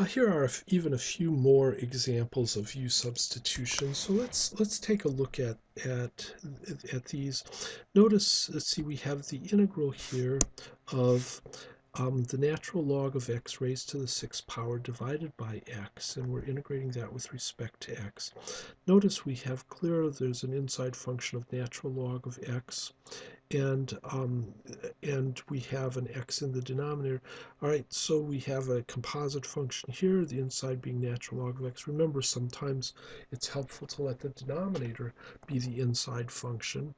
Here are even a few more examples of u-substitution. So let's take a look at these. Notice, let's see, we have the integral here of the natural log of x raised to the 6th power divided by x, and we're integrating that with respect to x. Notice we have clear there's an inside function of natural log of x, and we have an x in the denominator. All right, so we have a composite function here, the inside being natural log of x. Remember, sometimes it's helpful to let the denominator be the inside function.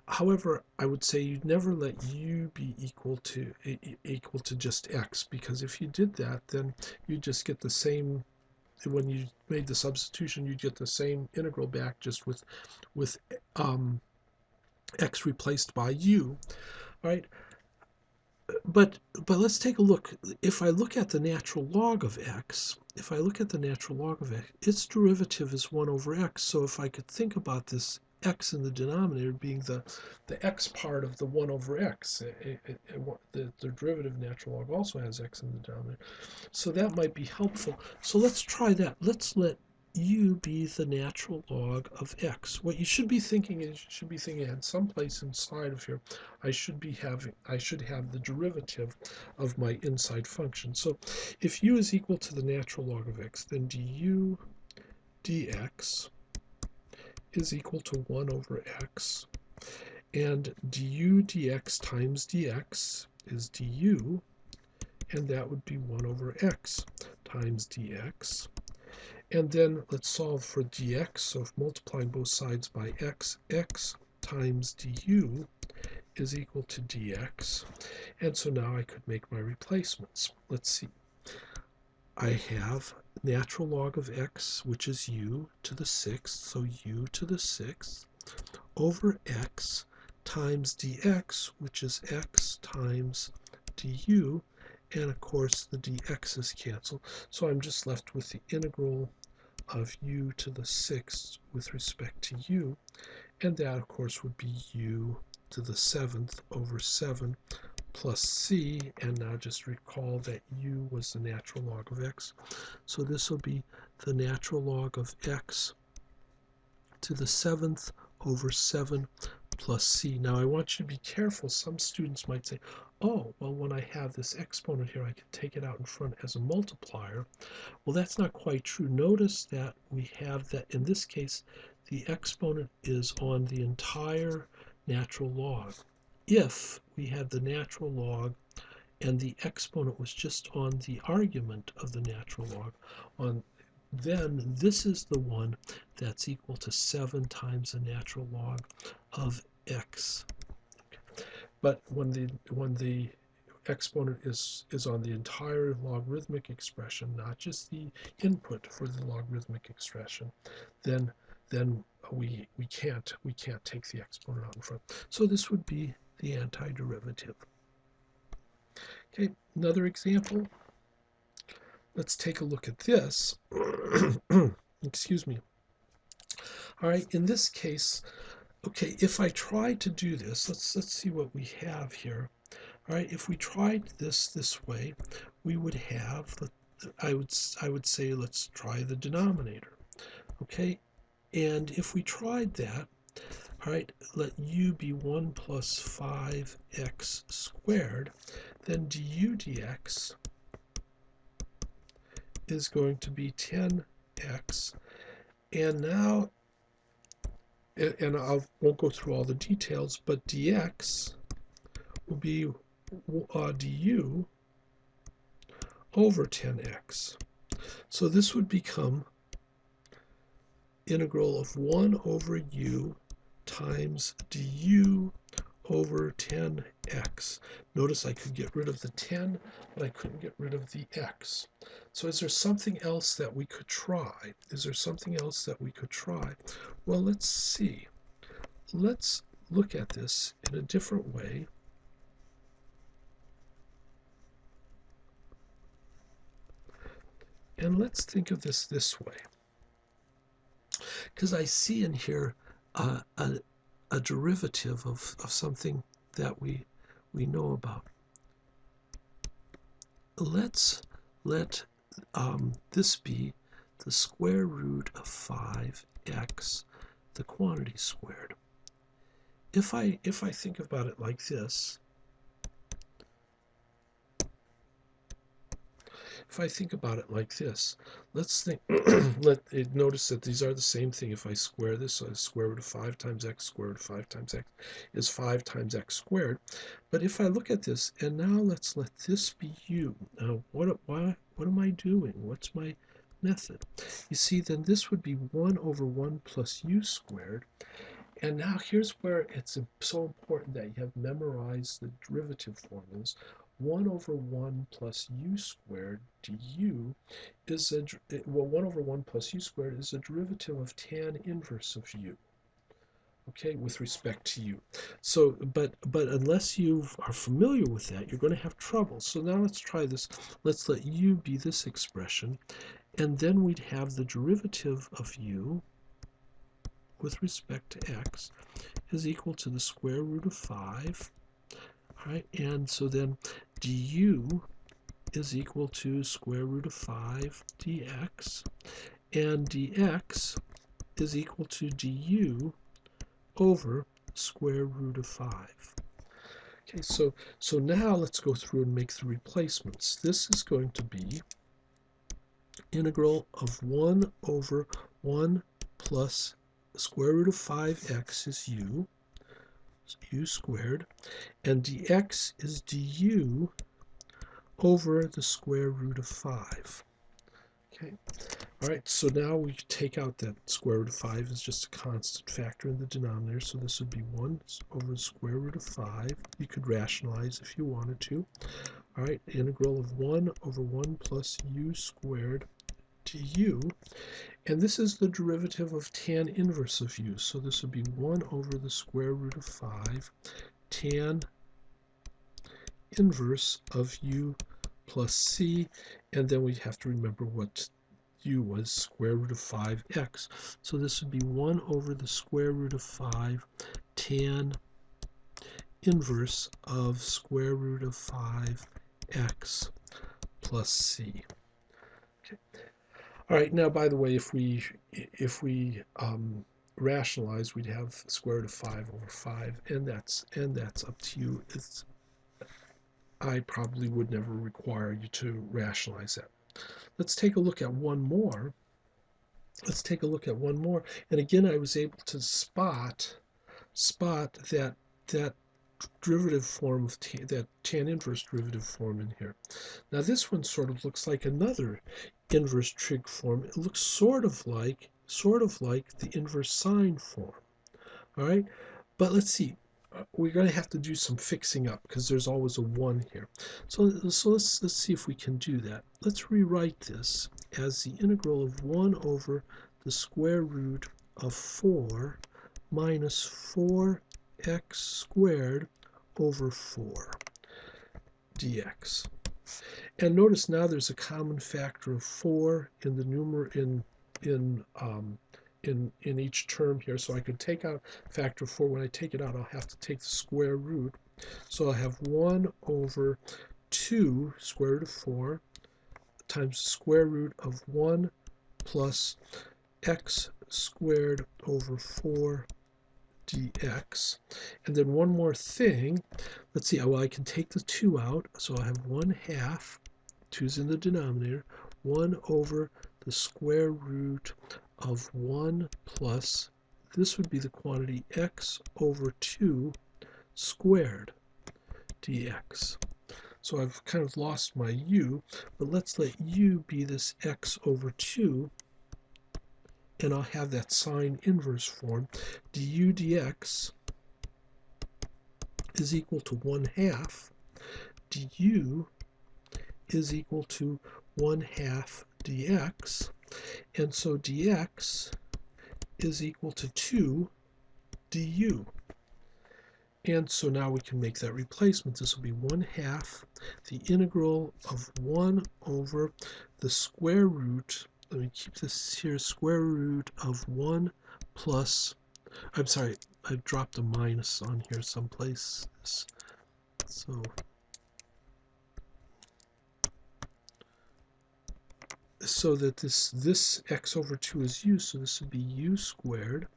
However, I would say you'd never let u be equal to just x, because if you did that, then you just get the same. When you made the substitution, you get the same integral back, just with x replaced by u. All right, but let's take a look. If I look at the natural log of x, its derivative is 1 over x. So if I could think about this x in the denominator being the x part of the 1 over x, the derivative natural log also has x in the denominator. So that might be helpful. So let's try that. Let's let u be the natural log of x. What you should be thinking is, at some place inside of here, I should have the derivative of my inside function. So if u is equal to the natural log of x, then du dx is equal to 1 over x, and du dx times dx is du, and that would be 1 over x times dx. And then let's solve for dx. So if multiplying both sides by x, x times du is equal to dx. And so now I could make my replacements. Let's see. I have natural log of x, which is u to the 6th, so u to the 6th, over x times dx, which is x times du, and of course the dx's cancel. So I'm just left with the integral of u to the 6th with respect to u, and that of course would be u to the 7th over 7 plus c, and now just recall that u was the natural log of x. So this will be the natural log of x to the 7th over 7 plus c. Now I want you to be careful. Some students might say, oh, well, when I have this exponent here, I can take it out in front as a multiplier. Well, that's not quite true. Notice that we have that in this case, the exponent is on the entire natural log. If we had the natural log and the exponent was just on the argument of the natural log, then this is the one that's equal to 7 times the natural log of x. But when the exponent is on the entire logarithmic expression, not just the input for the logarithmic expression, then we can't take the exponent out in front. So this would be the antiderivative. Okay, another example. Let's take a look at this. Excuse me. All right, in this case, okay, if I try to do this, let's see what we have here. All right, if we tried this way, we would have, I would say, let's try the denominator. Okay, and if we tried that, all right, let u be 1 plus 5x squared, then du dx is going to be 10x. And now, and I won't go through all the details, but dx will be du over 10x. So this would become integral of 1 over u times du over 10x. Notice I could get rid of the 10, but I couldn't get rid of the x. So is there something else that we could try? Well, let's see. Let's look at this in a different way. And let's think of this way. Because I see in here a derivative of something that we know about. Let's let this be the square root of 5x, the quantity squared. If I think about it like this, let's think. Notice that these are the same thing. If I square this, so the square root of 5 times x, square root of 5 times x is 5 times x squared. But if I look at this, and now let's let this be u. Now, what am I doing? What's my method? You see, then this would be 1 over 1 plus u squared. And now here's where it's so important that you have memorized the derivative formulas. 1 over 1 plus u squared du is 1 over 1 plus u squared is a derivative of tan inverse of u, okay, with respect to u. So, but unless you are familiar with that, you're going to have trouble. So now let's try this. Let's let u be this expression, and then we'd have the derivative of u with respect to x is equal to the square root of 5. All right, and so then du is equal to square root of 5 dx, and dx is equal to du over square root of 5. Okay, so now let's go through and make the replacements. This is going to be integral of 1 over 1 plus square root of 5x is u squared, and dx is du over the square root of 5. Okay, all right, so now we take out that square root of 5 is just a constant factor in the denominator, so this would be 1 over the square root of 5. You could rationalize if you wanted to. All right, integral of 1 over 1 plus u squared du, and this is the derivative of tan inverse of u, so this would be 1 over the square root of 5 tan inverse of u plus c, and then we have to remember what u was, square root of 5x, so this would be 1 over the square root of 5 tan inverse of square root of 5x plus c. Okay. All right, now, by the way, if we rationalize, we'd have square root of 5 over 5, and that's up to you. I probably would never require you to rationalize that. Let's take a look at one more. And again, I was able to spot that derivative form of that tan inverse derivative form in here. Now this one sort of looks like another inverse trig form. It looks sort of like the inverse sine form. All right, but let's see. We're going to have to do some fixing up because there's always a 1 here. So let's see if we can do that. Let's rewrite this as the integral of 1 over the square root of 4 minus 4x squared over 4 dx. And notice now there's a common factor of 4 in the numerator in each term here, so I could take out factor 4. When I take it out, I'll have to take the square root. So I'll have 1 over 2 square root of 4 times the square root of 1 plus x squared over 4 dx. And then one more thing. Let's see. Well, I can take the 2 out, so I have 1/2. 2's in the denominator. 1 over the square root of 1 plus, this would be the quantity x over 2 squared dx. So I've kind of lost my u, but let's let u be this x over 2, and I'll have that sine inverse form. Du dx is equal to 1/2. Du is equal to 1/2 dx. And so dx is equal to 2 du. And so now we can make that replacement. This will be 1/2 the integral of 1 over the square root. Let me keep this here, square root of 1 plus, I'm sorry, I dropped a minus on here someplace. So so that this x over 2 is u, so this would be u squared.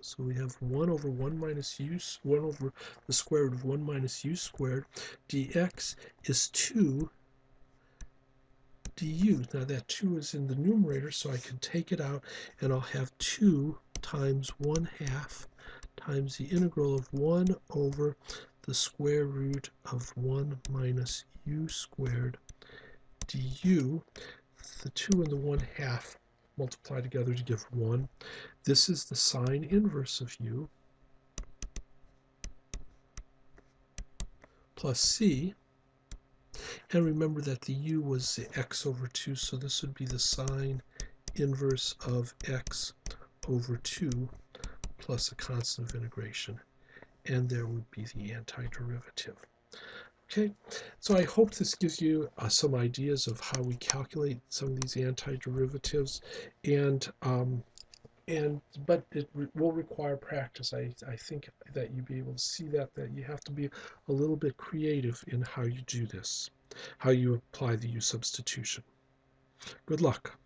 So we have 1 over 1 minus u, 1 over the square root of 1 minus u squared dx is 2 du. Now that 2 is in the numerator, so I can take it out, and I'll have 2 times 1/2 times the integral of 1 over the square root of 1 minus u squared du. The 2 and the 1/2 multiply together to give 1. This is the sine inverse of u plus c. And remember that the u was the x over 2, so this would be the sine inverse of x over 2 plus a constant of integration. And there would be the antiderivative. Okay, so I hope this gives you some ideas of how we calculate some of these antiderivatives, but it will require practice. I think that you'll be able to see that you have to be a little bit creative in how you do this, how you apply the u-substitution. Good luck.